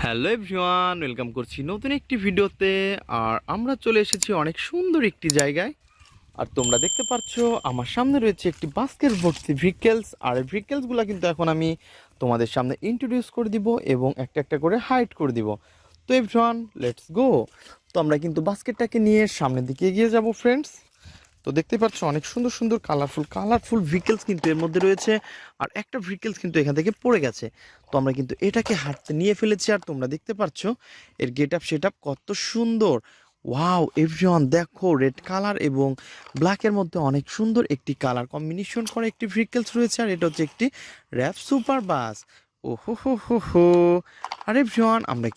Hello everyone, welcome করছি নতুন একটি ভিডিওতে। আর আমরা চলে এসেছি অনেক সুন্দর একটি জায়গায়। আর তোমরা দেখতে পাচ্ছ আমার সামনে রয়েছে একটি বাস্কেট ভর্তি ভেহিকেলস। আর এই ভেহিকেলসগুলো কিন্তু এখন আমি তোমাদের সামনে ইন্ট্রোডিউস করে দিব এবং একটা একটা করে হাইড করে দিব। তো এভরিওয়ান, লেটস গো। তো আমরা কিন্তু বাস্কেটটাকে নিয়ে সামনের দিকে এগিয়ে যাব ফ্রেন্ডস। তো দেখতে পাচ্ছ অনেক সুন্দর সুন্দর কালারফুল ভেহিকেলস কিন্তু এর মধ্যে রয়েছে। আর একটা ভেহিকেলস কিন্তু এখান থেকে পড়ে গেছে। তো আমরা কিন্তু এটাকে হাঁটতে নিয়ে ফেলেছি। আর তোমরা দেখতে পাচ্ছ এর সেট আপ কত সুন্দর। ওয়াও এভরিওয়ান, দেখো রেড কালার এবং ব্ল্যাকের মধ্যে অনেক সুন্দর একটি কালার কম্বিনেশন করা একটি ভেহিকেলস রয়েছে। আর এটা হচ্ছে একটি র্যাপ সুপার বাস। ও হো। আরে এভরিওয়ান, আমরা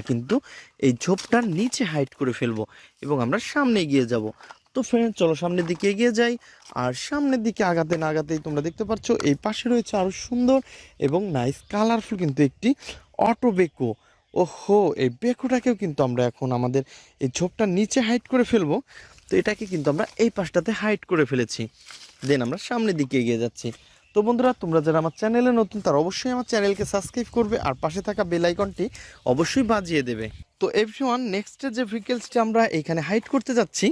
কিন্তু এই ঝোপটার নিচে হাইড করে ফেলবো এবং আমরা সামনে এগিয়ে যাব। তো ফ্রেন্ড, চলো সামনের দিকে এগিয়ে যাই। আর সামনের দিকে আগাতে না আগাতেই তোমরা দেখতে পাচ্ছ এই পাশে রয়েছে আরও সুন্দর এবং নাইস কালারফুল কিন্তু একটি অটো বেকো। ওহো, এই বেকোটাকেও কিন্তু আমরা এখন আমাদের এই ঝোপটার নিচে হাইড করে ফেলবো। তো এটাকে কিন্তু আমরা এই পাশটাতে হাইড করে ফেলেছি। দেন আমরা সামনের দিকে এগিয়ে যাচ্ছি। তো বন্ধুরা, তোমরা যারা আমার চ্যানেলে নতুন তারা অবশ্যই আমার চ্যানেলকে সাবস্ক্রাইব করবে আর পাশে থাকা বেল আইকনটি অবশ্যই বাজিয়ে দেবে। তো এভরিওয়ান, নেক্সটের যে ভেহিকেলসটি আমরা এখানে হাইড করতে যাচ্ছি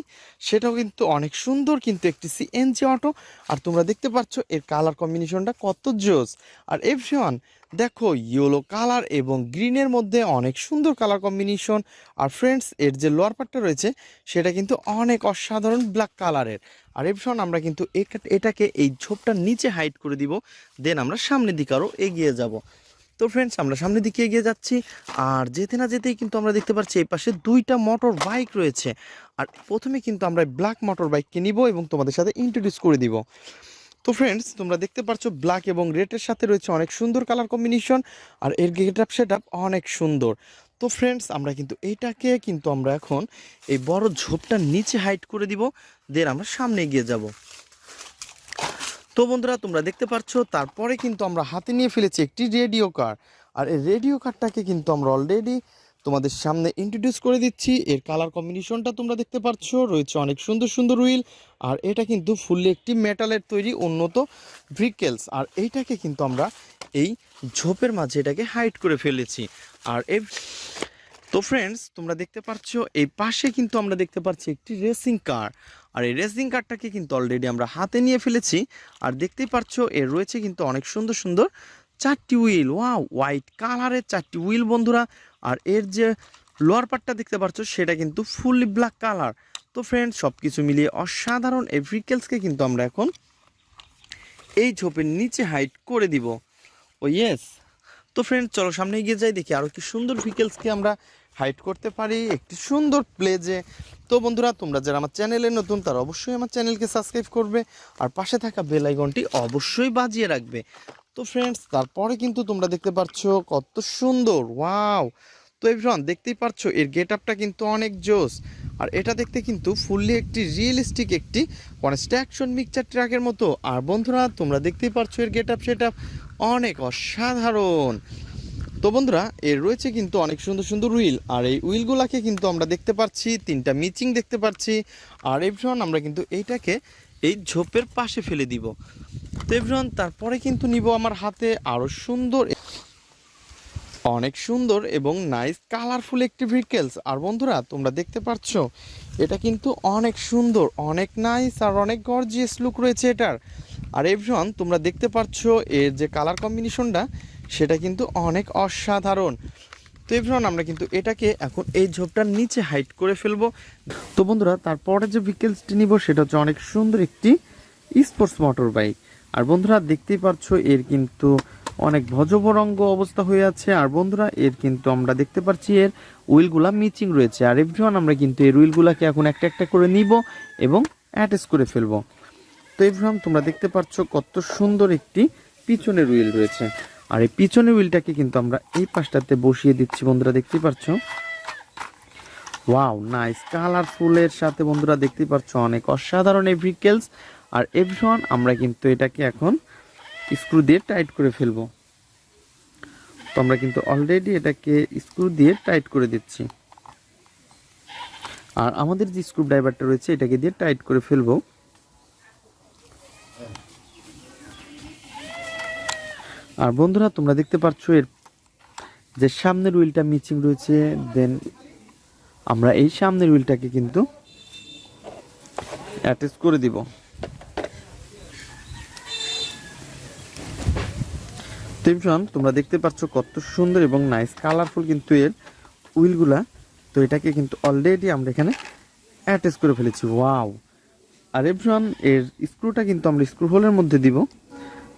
সেটাও কিন্তু অনেক সুন্দর, কিন্তু একটি সিএনজি অটো। আর তোমরা দেখতে পাচ্ছ এর কালার কম্বিনেশনটা কত জোস। আর এভরিওয়ান দেখো, ইয়েলো কালার এবং গ্রিনের মধ্যে অনেক সুন্দর কালার কম্বিনেশন। আর ফ্রেন্ডস, এর যে লোয়ার পার্টটা রয়েছে সেটা কিন্তু অনেক অসাধারণ ব্ল্যাক কালারের। আর এভরিওয়ান, আমরা কিন্তু এটাকে এই ঝোপটার নিচে হাইড করে দিব। দেন আমরা সামনের দিকে আরও এগিয়ে যাব। তো ফ্রেন্ডস, আমরা সামনের দিকে এগিয়ে যাচ্ছি। আর যেতে না যেতেই কিন্তু আমরা দেখতে পাচ্ছি এই পাশে দুইটা মোটর বাইক রয়েছে। আর প্রথমে কিন্তু আমরা ব্ল্যাক মোটর বাইককে নিব এবং তোমাদের সাথে ইন্ট্রোডিউস করে দিব। তো ফ্রেন্ডস, তোমরা দেখতে পাচ্ছ ব্ল্যাক এবং রেডের সাথে রয়েছে অনেক সুন্দর কালার কম্বিনেশন। আর এর সেট আপ অনেক সুন্দর। তো ফ্রেন্ডস, আমরা কিন্তু আমরা এখন এই বড় ঝোপটার নিচে হাইড করে দিব। দেন আমরা সামনে এগিয়ে যাব। তো বন্ধুরা, তোমরা দেখতে পাচ্ছ তারপরে কিন্তু আমরা হাতে নিয়ে ফেলেছি একটি রেডিও কার। আর এই রেডিও কারটাকে কিন্তু আমরা অলরেডি তোমাদের সামনে ইন্ট্রোডিউস করে দিচ্ছি। এর কালার কম্বিনেশনটা তোমরা দেখতে পাচ্ছ, রয়েছে অনেক সুন্দর সুন্দর হুইল। আর এটা কিন্তু ফুললি একটি মেটালের তৈরি উন্নত ভেহিকেলস। আর এইটাকে কিন্তু আমরা এই ঝোপের মাঝে এটাকে হাইড করে ফেলেছি। আর তো ফ্রেন্ডস, তোমরা দেখতে পাচ্ছ এই পাশে কিন্তু আমরা দেখতে পাচ্ছি একটি রেসিং কার। আর এই রেসিং কারটাকে কিন্তু অলরেডি আমরা হাতে নিয়ে ফেলেছি। আর দেখতেই পাচ্ছ এর রয়েছে কিন্তু অনেক সুন্দর সুন্দর চারটি হুইল। ওয়াও, হোয়াইট কালারের চারটি হুইল বন্ধুরা। আর এর যে লোয়ার পার্টটা দেখতে পাচ্ছ সেটা কিন্তু ফুললি ব্ল্যাক কালার। তো ফ্রেন্ডস, সব কিছু মিলিয়ে অসাধারণ এই ভেহিকেলসকে কিন্তু আমরা এখন এই ঝোপের নিচে হাইড করে দিব। ও ইয়েস। তো ফ্রেন্ড, চলো সামনে এগিয়ে যাই, দেখি আরও একটি সুন্দর ভেহিকেলসকে আমরা হাইড করতে পারি একটি সুন্দর প্লেজে। তো বন্ধুরা, তোমরা যারা আমার চ্যানেলে নতুন তারা অবশ্যই আমার চ্যানেলকে সাবস্ক্রাইব করবে আর পাশে থাকা বেল আইকনটি অবশ্যই বাজিয়ে রাখবে। তো ফ্রেন্ডস, তারপরে কিন্তু তোমরা দেখতে পাচ্ছ কত সুন্দর। ওয়াও। তো এভরিওয়ান, দেখতেই পাচ্ছ এর আপটা কিন্তু অনেক জোস। আর এটা দেখতে কিন্তু ফুললি একটি রিয়েলিস্টিক একটি কনস্ট্রাকশন মিক্সচার ট্রাকের মতো। আর বন্ধুরা, তোমরা দেখতেই পাচ্ছ এর সেট আপ অনেক অসাধারণ। তো বন্ধুরা, এর রয়েছে কিন্তু অনেক সুন্দর সুন্দর হুইল। আর এই হুইলগুলোকে কিন্তু আমরা দেখতে পাচ্ছি তিনটা মিচিং দেখতে পাচ্ছি। আর এভরিওয়ান, আমরা কিন্তু এইটাকে এই ঝোপের পাশে ফেলে দিব। তো এভরিওয়ান, তারপরে কিন্তু নিব আমার হাতে আরও অনেক সুন্দর এবং নাইস কালারফুল একটি ভেহিকেলস। আর বন্ধুরা, তোমরা দেখতে পাচ্ছ এটা কিন্তু অনেক সুন্দর, অনেক নাইস আর অনেক গর্জিয়াস লুক রয়েছে এটার। আর এভরিওয়ান, তোমরা দেখতে পাচ্ছ এর যে কালার কম্বিনেশনটা সেটা কিন্তু অনেক অসাধারণ। তো এভরিওয়ান, আমরা কিন্তু এটাকে এখন এই ঝোপটার নিচে হাইড করে ফেলবো। তো বন্ধুরা, তারপরে যে ভেহিকেলসটি নিব সেটা হচ্ছে অনেক সুন্দর একটি স্পোর্টস মোটর বাইক। আর বন্ধুরা, দেখতেই পাচ্ছ এর কিন্তু অনেক ভজবরঙ্গ অবস্থা হয়ে আছে। আর বন্ধুরা, এর কিন্তু আমরা দেখতে পাচ্ছি এর হুইলগুলা মিচিং রয়েছে। আর এভরিওয়ান, আমরা কিন্তু এই হুইলগুলাকে এখন একটা একটা করে নিব এবং অ্যাটাচ করে ফেলবো। তো এভরিওয়ান, তোমরা দেখতে পাচ্ছ কত সুন্দর একটি পিছনের হুইল রয়েছে। আর এই পিছনের হুইলটাকে কিন্তু আমরা এই পাশটাতে বসিয়ে দিচ্ছি। বন্ধুরা দেখতেই পাচ্ছ, ওয়াও নাইস কালারফুলের সাথে বন্ধুরা দেখতেই পাচ্ছ অনেক অসাধারণ এই ভেহিকেলস। আর এভরিওয়ান, আমরা কিন্তু এটাকে এখন স্ক্রু দিয়ে টাইট করে ফেলবো। তো আমরা কিন্তু অলরেডি এটাকে স্ক্রু দিয়ে টাইট করে দিচ্ছি। আর আমাদের যে স্ক্রু ড্রাইভারটা রয়েছে এটাকে দিয়ে টাইট করে ফেলবো। আর বন্ধুরা, তোমরা দেখতে পাচ্ছ যে সামনের হুইলটা মিচিং রয়েছে, দেন আমরা এই সামনের হুইলটাকে কিন্তু অ্যাটাচ করে দিব। তোমরা দেখতে পাচ্ছ কত সুন্দর এবং নাইস কালারফুল কিন্তু এর হুইলগুলা। তো এটাকে কিন্তু অলরেডি আমরা এখানে অ্যাটাচ করে ফেলেছি। ওয়াও! আর এভরিওয়ান এর স্ক্রুটা কিন্তু আমরা স্ক্রু হোলের মধ্যে দিব।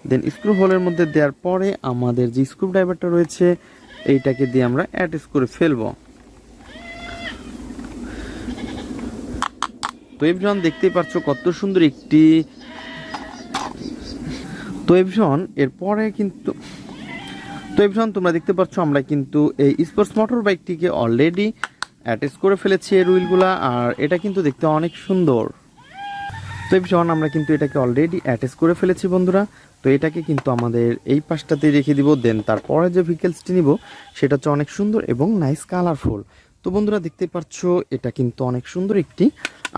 দেন স্ক্রু হোলের মধ্যে দেওয়ার পরে আমাদের যে স্ক্রু ড্রাইভারটা রয়েছে এইটাকে দিয়ে আমরা অ্যাটাচ করে ফেলবো। তো এভরিওয়ান দেখতেই পাচ্ছ কত সুন্দর একটি। তো এভরিওয়ান এরপরে কিন্তু তোমরা দেখতে পাচ্ছ আমরা কিন্তু এই স্পোর্টস মোটর বাইকটিকে অলরেডি অ্যাটাচ করে ফেলেছি এর হুইলগুলা, আর এটা কিন্তু দেখতে অনেক সুন্দর। তো এভরিওয়ান আমরা কিন্তু এটাকে অলরেডি অ্যাটাচ করে ফেলেছি বন্ধুরা। তো এটাকে কিন্তু আমাদের এই পাশটাতে রেখে দিব। দেন তারপরে যে ভেহিকেলসটি নিব সেটা হচ্ছে অনেক সুন্দর এবং নাইস কালারফুল। তো বন্ধুরা দেখতে পাচ্ছ এটা কিন্তু অনেক সুন্দর একটি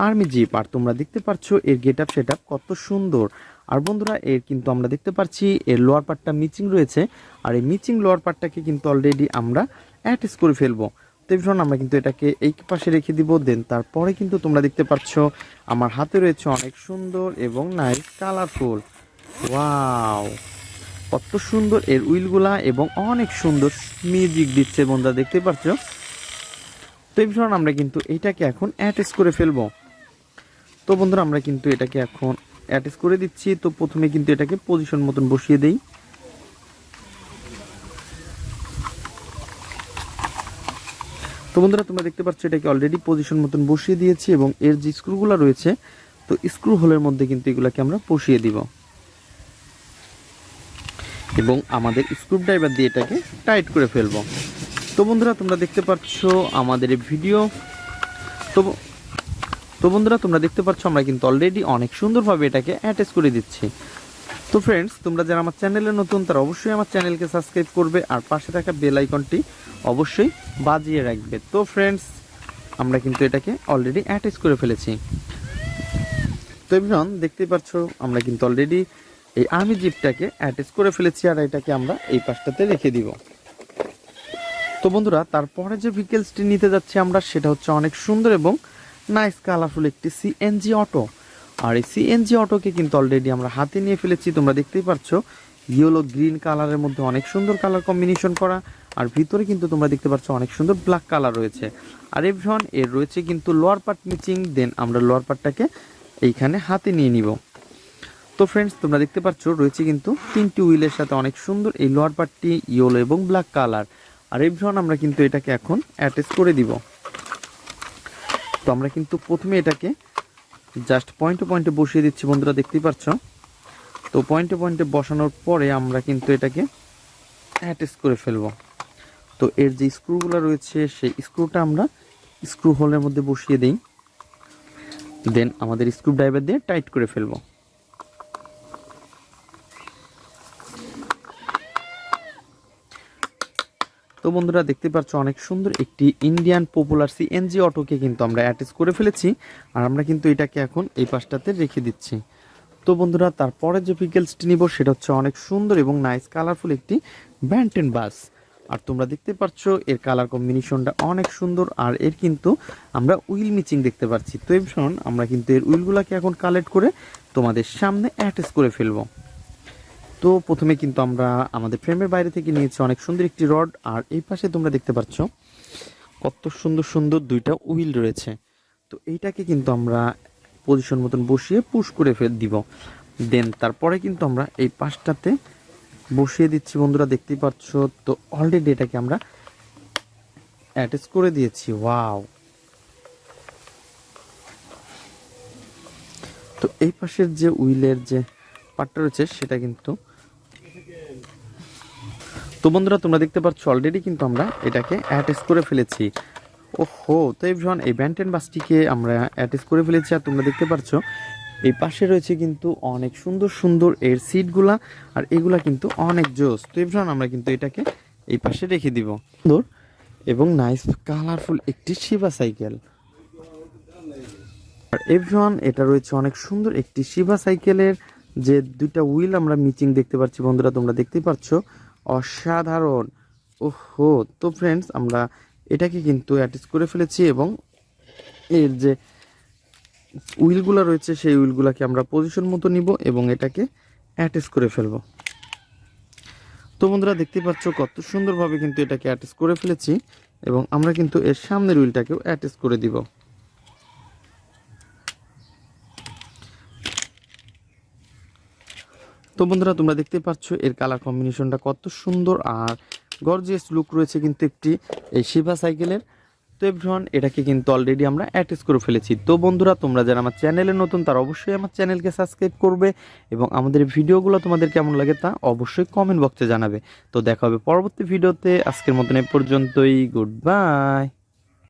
আর্মি জিপ, আর তোমরা দেখতে পাচ্ছ এর গেট আপ সেট আপ কত সুন্দর। আর বন্ধুরা এর কিন্তু আমরা দেখতে পাচ্ছি এর লোয়ার পার্টটা মিচিং রয়েছে, আর এই মিচিং লোয়ার পার্টটাকে কিন্তু অলরেডি আমরা অ্যাটাচ করে ফেলবো। তো এভরিওয়ান আমরা কিন্তু এটাকে এই পাশে রেখে দিব। দেন তারপরে কিন্তু তোমরা দেখতে পাচ্ছ আমার হাতে রয়েছে অনেক সুন্দর এবং নাইস কালারফুল। ওয়াও! কত সুন্দর এর হুইলগুলা এবং অনেক সুন্দর মিউজিক দিচ্ছে বন্ধুরা, দেখতে পাচ্ছ। তো এভরিওয়ান আমরা কিন্তু এইটাকে এখন অ্যাটাচ করে ফেলবো। তো বন্ধুরা আমরা কিন্তু এটাকে এখন অ্যাটাচ করে দিচ্ছি। তো প্রথমে কিন্তু এটাকে পজিশন মতন বসিয়ে দেই। তো বন্ধুরা তোমরা দেখতে পাচ্ছ এটাকে অলরেডি পজিশন মতন বসিয়ে দিয়েছি, এবং এর যে স্ক্রুগুলো রয়েছে তো স্ক্রু হোলের মধ্যে কিন্তু এগুলাকে আমরা বসিয়ে দিব, এবং আমাদের স্ক্রু ড্রাইভার দিয়ে এটাকে টাইট করে ফেলবো। তো বন্ধুরা তোমরা দেখতে পাচ্ছ আমাদের এই ভিডিও। তো বন্ধুরা তোমরা দেখতে পাচ্ছ আমরা কিন্তু অলরেডি অনেক সুন্দরভাবে এটাকে অ্যাটাচ করে দিচ্ছি। তো ফ্রেন্ডস তোমরা যারা আমার চ্যানেলে নতুন তারা অবশ্যই আমার চ্যানেলকে সাবস্ক্রাইব করবে, আর পাশে থাকা বেল আইকনটি অবশ্যই বাজিয়ে রাখবে। তো ফ্রেন্ডস আমরা কিন্তু এটাকে অলরেডি অ্যাটাচ করে ফেলেছি। তো এভরিওয়ান দেখতেই পাচ্ছ আমরা কিন্তু অলরেডি এই আর্মি জিপটাকে অ্যাটাচ করে ফেলেছি, আর এটাকে আমরা এই পাশটাতে রেখে দিব। তো বন্ধুরা তারপরে যে ভেহিকেলসটি নিতে যাচ্ছি আমরা সেটা হচ্ছে অনেক সুন্দর এবং নাইস কালারফুল একটি সিএনজি অটো। আর এই সিএনজি অটোকে কিন্তু অলরেডি আমরা হাতে নিয়ে ফেলেছি। তোমরা দেখতেই পাচ্ছ ইয়েলো গ্রিন কালারের মধ্যে অনেক সুন্দর কালার কম্বিনেশন করা, আর ভিতরে কিন্তু তোমরা দেখতে পাচ্ছ অনেক সুন্দর ব্ল্যাক কালার রয়েছে। আর এভরিওয়ান এর রয়েছে কিন্তু লোয়ার পার্ট মিচিং। দেন আমরা লোয়ার পার্টটাকে এইখানে হাতে নিয়ে নিব। তো ফ্রেন্ডস তোমরা দেখতে পাচ্ছ রয়েছে কিন্তু 3টি হুইলের সাথে অনেক সুন্দর এই লোয়ার পার্টটি ইয়েলো এবং ব্ল্যাক কালার। আর এভরিওয়ান আমরা কিন্তু এটাকে এখন অ্যাটাচ করে দিব। তো আমরা কিন্তু প্রথমে এটাকে জাস্ট পয়েন্টে পয়েন্টে বসিয়ে দিচ্ছি বন্ধুরা, দেখতেই পাচ্ছ। তো পয়েন্টে পয়েন্টে বসানোর পরে আমরা কিন্তু এটাকে অ্যাটাচ করে ফেলব। তো এর যে স্ক্রুগুলো রয়েছে সেই স্ক্রুটা আমরা স্ক্রু হোলের মধ্যে বসিয়ে দিই। দেন আমাদের স্ক্রু ড্রাইভার দিয়ে টাইট করে ফেলব। তো বন্ধুরা দেখতে পাচ্ছ অনেক সুন্দর একটি ইন্ডিয়ান পপুলার সিএনজি অটোকে কিন্তু আমরা অ্যাটাচ করে ফেলেছি, আর আমরা কিন্তু এটাকে এখন এই পাশটাতে রেখে দিচ্ছি। তো বন্ধুরা তারপরে যে ভেহিকেলসটি নিব সেটা হচ্ছে অনেক সুন্দর এবং নাইস কালারফুল একটি ব্যান্টেন বাস। আর তোমরা দেখতে পাচ্ছ এর কালার কম্বিনেশনটা অনেক সুন্দর, আর এর কিন্তু আমরা উইল মিচিং দেখতে পাচ্ছি। তো এই ভীষণ আমরা কিন্তু এর উইলগুলোকে এখন কালেক্ট করে তোমাদের সামনে অ্যাটাচ করে ফেলবো। তো প্রথমে কিন্তু আমরা আমাদের ফ্রেমের বাইরে থেকে নিয়েছি অনেক সুন্দর একটি রড, আর এই পাশে তোমরা দেখতে পাচ্ছ কত সুন্দর সুন্দর দুইটা উইল রয়েছে। তো এইটাকে কিন্তু আমরা পজিশন মতন বসিয়ে পুশ করে দিব। দেন তারপরে কিন্তু আমরা এই পাশটাতে বসিয়ে দিচ্ছি বন্ধুরা, দেখতেই পাচ্ছ। তো অলরেডি এটাকে আমরা অ্যাটাচ করে দিয়েছি। ওয়াও! তো এই পাশের যে উইলের যে পার্টটা রয়েছে সেটা কিন্তু, তো বন্ধুরা তোমরা দেখতে পাচ্ছ অলরেডি কিন্তু আমরা এটাকে অ্যাটাচ করে ফেলেছি। ওহো! তো এভরিওয়ান এই ব্যান্টেন বাসটিকে আমরা অ্যাটাচ করে ফেলেছি, আর তোমরা দেখতে পাচ্ছ এই পাশে রয়েছে কিন্তু অনেক সুন্দর সুন্দর এর সিটগুলা, আর এগুলা কিন্তু অনেক জোস। তো এভরিওয়ান আমরা কিন্তু এটাকে এই পাশে রেখে দিব। সুন্দর এবং নাইস কালারফুল একটি শিবা সাইকেল। আর এভরিওয়ান এটা রয়েছে অনেক সুন্দর একটি শিবা সাইকেলের যে দুইটা হুইল আমরা মিচিং দেখতে পাচ্ছি বন্ধুরা, তোমরা দেখতেই পাচ্ছ অসাধারণ। ওহো, তো ফ্রেন্ডস আমরা এটাকে কিন্তু অ্যাটাচ করে ফেলেছি এবং এর যে উইলগুলো রয়েছে সেই উইলগুলোকে আমরা পজিশন মতো নিব এবং এটাকে অ্যাটাচ করে ফেলবো। তো বন্ধুরা দেখতে পাচ্ছ কত সুন্দরভাবে কিন্তু এটাকে অ্যাটাচ করে ফেলেছি এবং আমরা কিন্তু এর সামনের উইলটাকেও অ্যাটাচ করে দিব। তো বন্ধুরা তোমরা দেখতে পাচ্ছ এর কালার কম্বিনেশনটা কত সুন্দর আর গর্জিয়াস লুক রয়েছে কিন্তু একটি এই শিভা সাইকেলের। তো এভরিওয়ান এটাকে কিন্তু অলরেডি আমরা অ্যাটাচ করে ফেলেছি। তো বন্ধুরা তোমরা যারা আমার চ্যানেলে নতুন তারা অবশ্যই আমার চ্যানেলকে সাবস্ক্রাইব করবে এবং আমাদের ভিডিওগুলো তোমাদের কেমন লাগে তা অবশ্যই কমেন্ট বক্সে জানাবে। তো দেখা হবে পরবর্তী ভিডিওতে, আজকের মতন এ পর্যন্তই, গুড বাই।